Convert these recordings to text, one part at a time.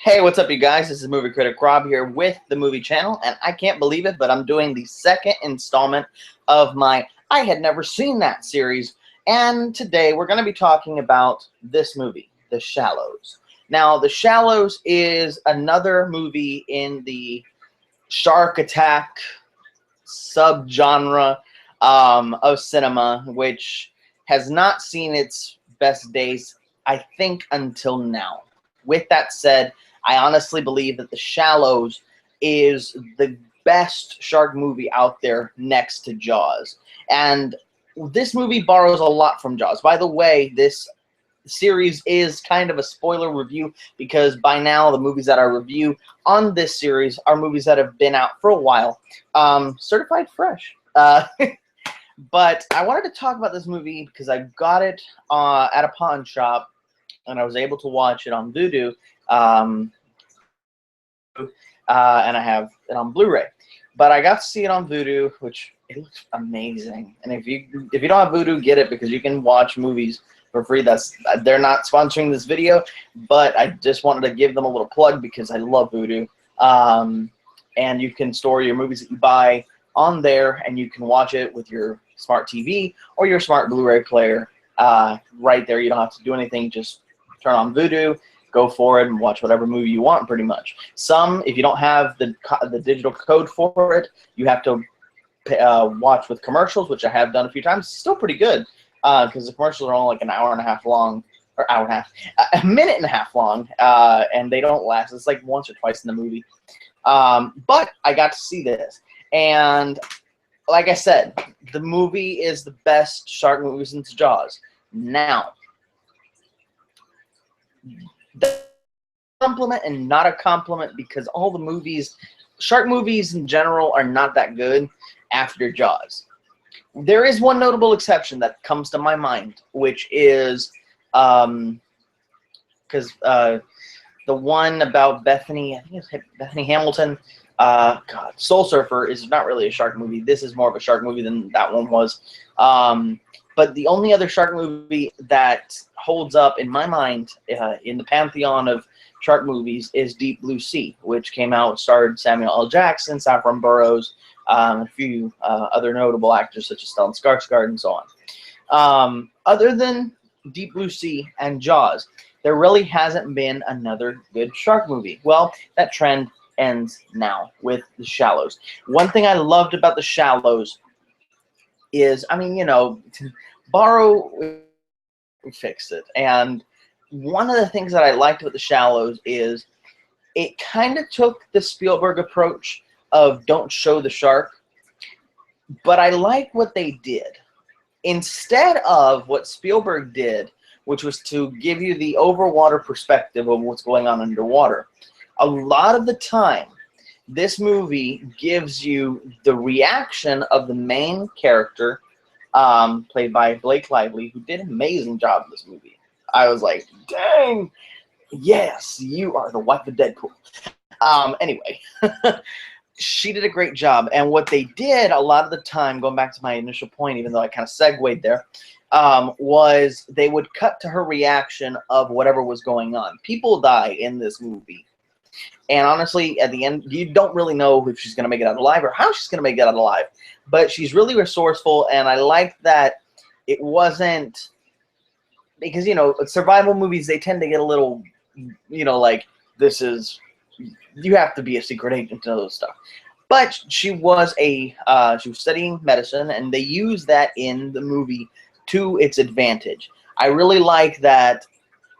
Hey, what's up, you guys? This is Movie Critic Rob here with the Movie Channel, and I can't believe it, but I'm doing the second installment of my I Had Never Seen That series, and today we're going to be talking about this movie, The Shallows. Now, The Shallows is another movie in the shark attack subgenre of cinema, which has not seen its best days, I think, until now. With that said, I honestly believe that The Shallows is the best shark movie out there next to Jaws. And this movie borrows a lot from Jaws. By the way, this series is kind of a spoiler review because by now the movies that I review on this series are movies that have been out for a while, certified fresh. But I wanted to talk about this movie because I got it at a pawn shop and I was able to watch it on Vudu, and I have it on Blu-ray. But I got to see it on Vudu, which it looks amazing. And if you don't have Vudu, get it because you can watch movies for free. They're not sponsoring this video, but I just wanted to give them a little plug because I love Vudu. And you can store your movies that you buy on there, and you can watch it with your smart TV or your smart Blu-ray player right there. You don't have to do anything. Just turn on Vudu, go for it, and watch whatever movie you want, pretty much. Some, if you don't have the digital code for it, you have to watch with commercials, which I have done a few times. It's still pretty good because the commercials are only like an hour and a half long, or hour and a half, a minute and a half long, and they don't last. It's like once or twice in the movie. But I got to see this, and like I said, the movie is the best shark movie since Jaws. Now, compliment and not a compliment because all the movies, shark movies in general, are not that good after Jaws. There is one notable exception that comes to my mind, which is because the one about Bethany, I think it's Bethany Hamilton. God, Soul Surfer is not really a shark movie. This is more of a shark movie than that one was. But the only other shark movie that holds up in my mind in the pantheon of shark movies is Deep Blue Sea, which came out, starred Samuel L. Jackson, Saffron Burrows, a few other notable actors such as Stellan Skarsgård and so on. Other than Deep Blue Sea and Jaws, there really hasn't been another good shark movie. Well, that trend ends now with The Shallows. One thing I loved about The Shallows is, I mean, you know, borrow, fix it. And one of the things that I liked with The Shallows is it kind of took the Spielberg approach of don't show the shark, but I like what they did. Instead of what Spielberg did, which was to give you the overwater perspective of what's going on underwater, a lot of the time, this movie gives you the reaction of the main character, played by Blake Lively, who did an amazing job in this movie. I was like, dang, yes, you are the wife of Deadpool. Anyway, she did a great job. And what they did a lot of the time, going back to my initial point, even though I kind of segued there, was they would cut to her reaction of whatever was going on. People die in this movie. And honestly, at the end, you don't really know if she's going to make it out alive or how she's going to make it out alive. But she's really resourceful, and I like that it wasn't, because, you know, survival movies, they tend to get a little, you know, like, this is, you have to be a secret agent to know this stuff. But she was studying medicine, and they used that in the movie to its advantage. I really like that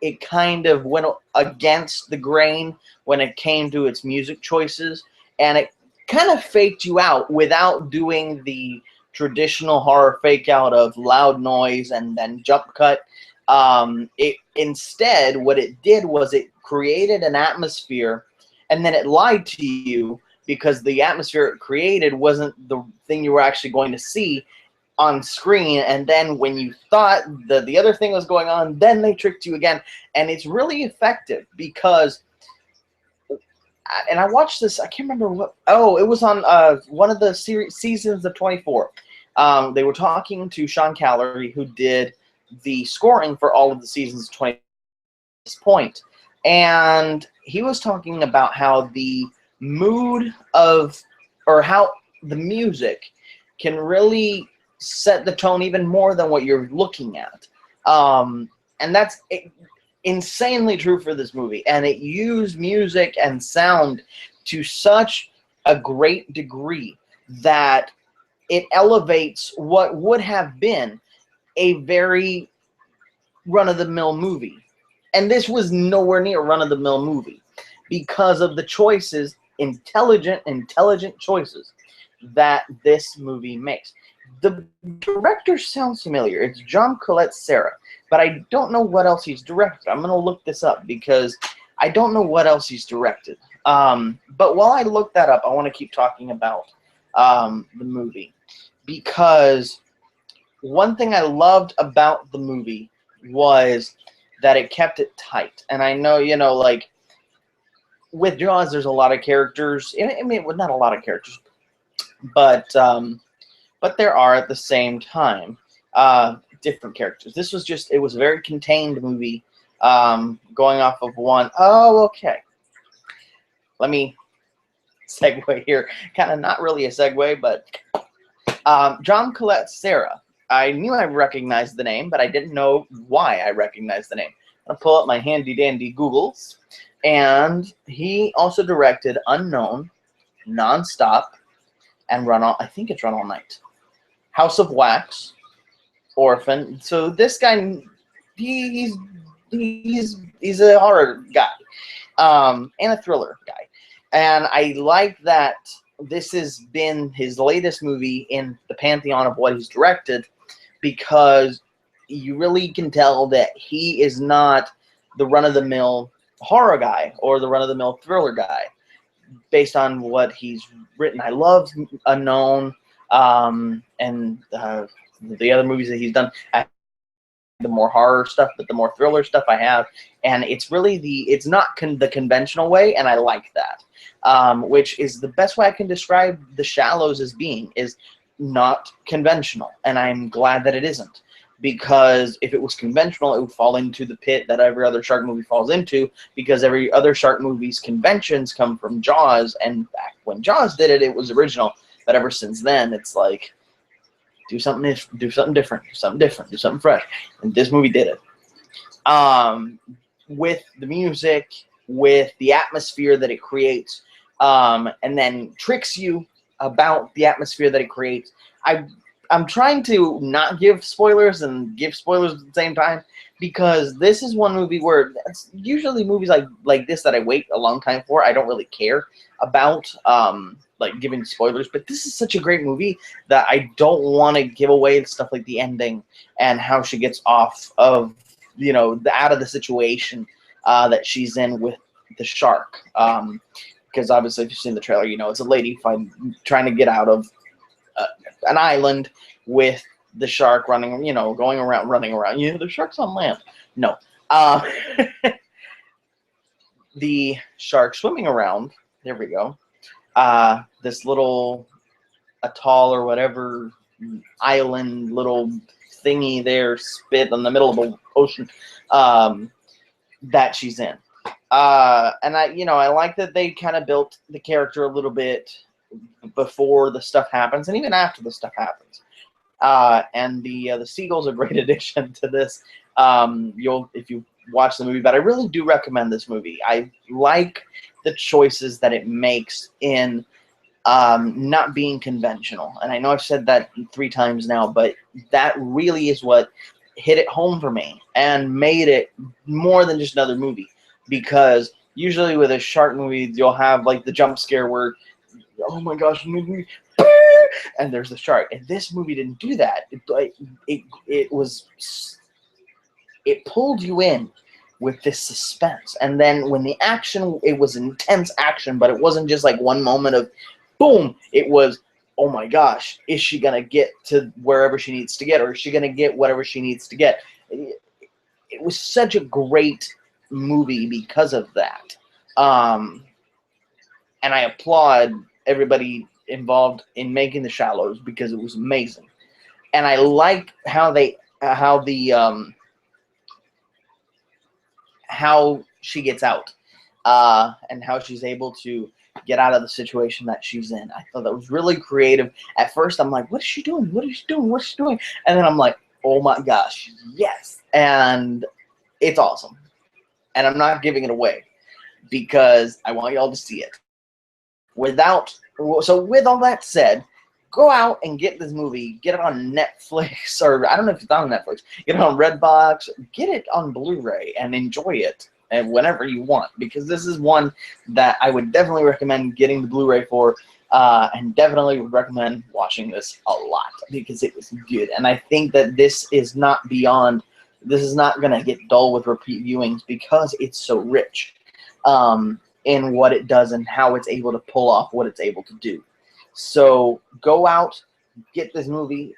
it kind of went against the grain when it came to its music choices, and it kind of faked you out without doing the traditional horror fake out of loud noise and then jump cut. Instead, what it did was it created an atmosphere, and then it lied to you because the atmosphere it created wasn't the thing you were actually going to see on screen. And then when you thought the other thing was going on, then they tricked you again. And it's really effective because, and I watched this, I can't remember what, oh, it was on one of the seasons of 24. They were talking to Sean Callery, who did the scoring for all of the seasons of 24 at this point. And he was talking about how the mood of, or how the music can really set the tone even more than what you're looking at. And that's insanely true for this movie. And it used music and sound to such a great degree that it elevates what would have been a very run-of-the-mill movie. And this was nowhere near a run-of-the-mill movie because of the choices, intelligent choices that this movie makes. The director sounds familiar. It's John Collet-Serra, but I don't know what else he's directed. I'm going to look this up because I don't know what else he's directed. But while I look that up, I want to keep talking about the movie, because one thing I loved about the movie was that it kept it tight. And I know, you know, like with Jaws, there's a lot of characters. I mean, not a lot of characters, but there are at the same time different characters. This was just, it was a very contained movie, going off of one. Oh, okay. Let me segue here. Kind of not really a segue, but John Collet-Serra. I knew I recognized the name, but I didn't know why I recognized the name. I'll pull up my handy-dandy Googles. And he also directed Unknown, Nonstop, and Run All, I think it's Run All Night. House of Wax, Orphan. So this guy, he's a horror guy, and a thriller guy. And I like that this has been his latest movie in the pantheon of what he's directed, because you really can tell that he is not the run-of-the-mill horror guy or the run-of-the-mill thriller guy based on what he's written. I love Unknown, and the other movies that he's done. The more horror stuff, but the more thriller stuff I have, and it's really it's not the conventional way, and I like that. Which is the best way I can describe The Shallows as being, is not conventional, and I'm glad that it isn't, because if it was conventional, it would fall into the pit that every other shark movie falls into, because every other shark movie's conventions come from Jaws, and back when Jaws did it, it was original, but ever since then, it's like, do something different, do something fresh, and this movie did it. With the music, with the atmosphere that it creates, and then tricks you about the atmosphere that it creates. I'm trying to not give spoilers and give spoilers at the same time, because this is one movie where it's usually movies like this that I wait a long time for. I don't really care about like giving spoilers, but this is such a great movie that I don't want to give away stuff like the ending and how she gets off of, you know, out of the situation that she's in with the shark. Because obviously, if you've seen the trailer, you know it's a lady trying to get out of an island with the shark running, you know, running around. You know, the shark's on land. No. The shark swimming around. There we go. This little atoll or whatever island little thingy there, spit in the middle of the ocean, that she's in. And I like that they kind of built the character a little bit before the stuff happens and even after the stuff happens. And the seagull's a great addition to this. If you watch the movie, but I really do recommend this movie. I like the choices that it makes in not being conventional. And I know I've said that 3 times now, but that really is what hit it home for me and made it more than just another movie. Because usually with a shark movie, you'll have like the jump scare where, oh my gosh, and there's the shark. And this movie didn't do that. It pulled you in with this suspense. And then when the action, it was intense action, but it wasn't just like one moment of boom. It was, oh my gosh, is she going to get to wherever she needs to get, or is she going to get whatever she needs to get? It was such a great movie because of that. And I applaud everybody involved in making The Shallows because it was amazing. And I like how she gets out, and how she's able to get out of the situation that she's in. I thought that was really creative. At first, I'm like, what is she doing? What is she doing? What's she doing? And then I'm like, oh my gosh, yes. And it's awesome. And I'm not giving it away because I want y'all to see it. So with all that said, go out and get this movie. Get it on Netflix, or I don't know if it's on Netflix. Get it on Redbox. Get it on Blu-ray and enjoy it and whenever you want, because this is one that I would definitely recommend getting the Blu-ray for, and definitely would recommend watching this a lot because it was good. And I think that this is not going to get dull with repeat viewings because it's so rich in what it does and how it's able to pull off what it's able to do. So go out, get this movie,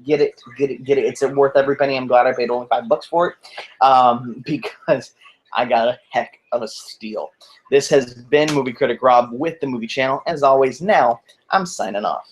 get it. It's worth every penny. I'm glad I paid only $5 for it, because I got a heck of a steal. This has been Movie Critic Rob with the Movie Channel. As always, now I'm signing off.